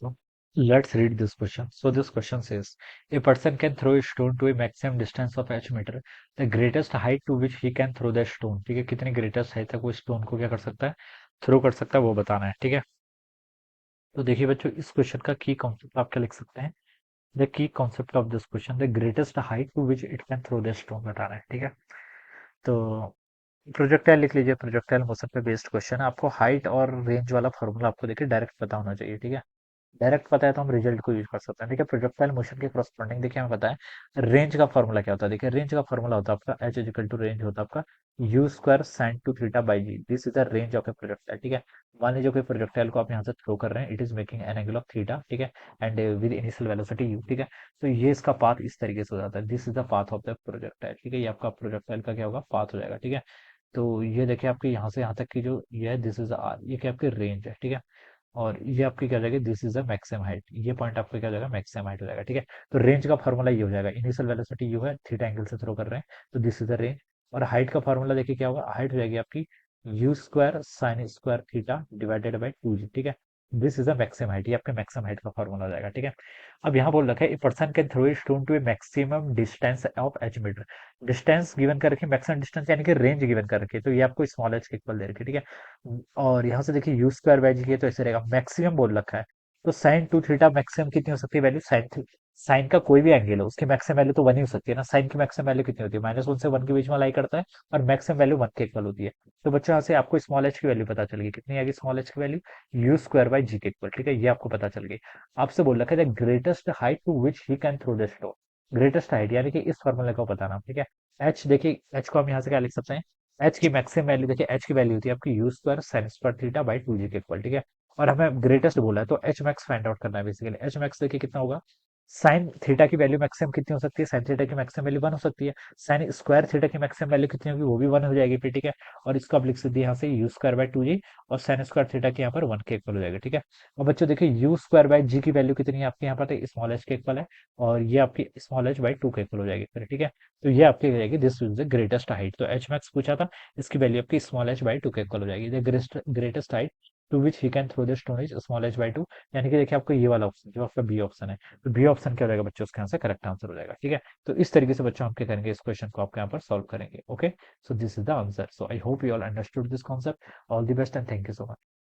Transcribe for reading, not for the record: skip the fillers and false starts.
So let's read this question. So this question says, a person can throw a stone to a maximum distance of h meter. The greatest height to which he can throw the stone. ठीक है, कितनी greatest height तक वो stone को क्या कर सकता है, थ्रो कर सकता है, वो बताना है। ठीक है, तो देखिए बच्चों, इस क्वेश्चन का की कॉन्सेप्ट आप क्या लिख सकते हैं। The key concept of this question, the greatest height to which it can throw the stone बताना है। ठीक है, तो प्रोजेक्टाइल लिख लीजिए। प्रोजेक्टाइल मोशन पे बेस्ड क्वेश्चन है। आपको हाइट और रेंज वाला फॉर्मूला आपको देखिए डायरेक्ट पता होना चाहिए। ठीक है, डायरेक्ट पता है तो हम रिजल्ट को यूज कर सकते हैं। देखिए प्रोजेक्टाइल मोशन के करस्पॉन्डिंग देखिए हमें पता है रेंज का फॉर्मूला क्या होता है। देखिए रेंज का फॉर्मूला होता है आपका एच इजिकल टू रेंज होता है आपका u square sine two theta by g. This is the range of a projectile. ठीक है, मान लीजिए कोई प्रोजेक्टाइल को आप यहाँ से थ्रो कर रहे हैं, it is making an angle of theta. ठीक है, and with initial velocity you. ठीक है, तो ये इसका पाथ इस तरीके से हो जाता है। This is the path of the projectile. ठीक है, ये आपका प्रोजेक्टाइल का क्या होगा, पाथ हो जाएगा। ठीक है, तो ये देखिए आपके यहाँ से यहाँ तक की जो ये है, दिस इज आर, ये क्या आपकी रेंज है। ठीक है, और ये आपकी क्या हो जाएगी, this is a maximum height. ये पॉइंट आपका क्या हो जाएगा, मैक्सिमम हाइट हो जाएगा। ठीक है, तो रेंज का फॉर्मूला ये हो जाएगा, इनिशियल वेलोसिटी यू है, थीटा एंगल से थ्रो कर रहे हैं, तो दिस इज द रेंज। और हाइट का फॉर्मूला देखिए क्या होगा, हाइट हो जाएगी आपकी u square sine square theta divided by two g. ठीक है, this is a maximum height, ये आपके मैक्सिमम हाइट का फॉर्मूला हो जाएगा। ठीक है, अब यहाँ बोल रखा है a person can throw a stone to a maximum distance of h metre. Distance given कर रखी है, मैक्सिमम डिस्टेंस यानी कि रेंज गिवन कर रखी है, तो ये आपको स्मॉल एच के इक्वल दे रखी है। ठीक है, और यहाँ से देखिए यू स्क्वायर बाई जी है, तो ऐसे रहेगा, मैक्सिमम बोल रखा है, तो साइन टू थीटा मैक्सिमम कितनी हो सकती है वैल्यू, साइन का कोई भी एंगल हो उसकी मैक्सिमम वैल्यू तो वन ही हो सकती है ना। साइन की मैक्सिमम वैल्यू कितनी होती है, -1 से 1 के बीच में लाई करता है, और मैक्सिमम वैल्यू 1 के इक्वल होती है। तो बच्चों यहाँ से आपको स्मॉल एच की वैल्यू पता चल गई, कितनी आएगी स्मॉल एच की वैल्यू, यू स्क्वायर बाई जी के इक्वल। ठीक है, ये आपको पता चल गई। आपसे बोल रखा है greatest height to which he can throw the stone. Greatest height यानी कि इस फॉर्मूले को बताना। ठीक है, एच देखिए, एच को हम यहाँ से क्या लिख सकते हैं, एच की मैक्सिमम वैल्यू देखिए, एच की वैल्यू होती है आपकी u square sine square theta by two g के इक्वल। ठीक है, और हमें ग्रेटेस्ट बोला है तो एच मैक्स फाइंड आउट करना है। बेसिकली एच मैक्स देखिए कितना होगा, साइन थीटा की वैल्यू मैक्सिमम कितनी हो सकती है, साइन थीटा की मैक्सिमम वैल्यू 1 हो सकती है, साइन स्क्वायर थीटा की मैक्सिमम वैल्यू कितनी होगी, वो भी 1 हो जाएगी फिर। ठीक है, और इसको आप लिख सकते हैं यहाँ से यू स्क्वायर बाई टू जी, और साइन स्क्वायर थीटा की यहाँ पर 1 के इक्वल हो जाएगा। ठीक है, और बच्चों देखिए यू स्क्वायर बाई जी की वैल्यू कितनी है आपके यहाँ पर, स्मॉल एच के इक्वल है, और ये आपकी स्मॉल एच बाई टू के इक्वल हो जाएगी फिर। ठीक है, तो ये आपकी हो जाएगी this is the greatest height. तो एच मैक्स पूछा था, इसकी वैल्यू आपकी स्मॉल एच बाई टू के इक्वल हो जाएगी। The greatest height to which he can throw the stone is small h by two. यानी कि देखिए आपको ये वाला ऑप्शन जो आपका बी ऑप्शन है, तो बी ऑप्शन क्या हो जाएगा बच्चों, उसके यहाँ से करेक्ट आंसर हो जाएगा। ठीक है, तो इस तरीके से बच्चों हम क्या करेंगे, इस क्वेश्चन को आपके यहाँ पर सॉल्व करेंगे। Okay, so this is the answer. So I hope you all understood this concept. All the best and thank you so much.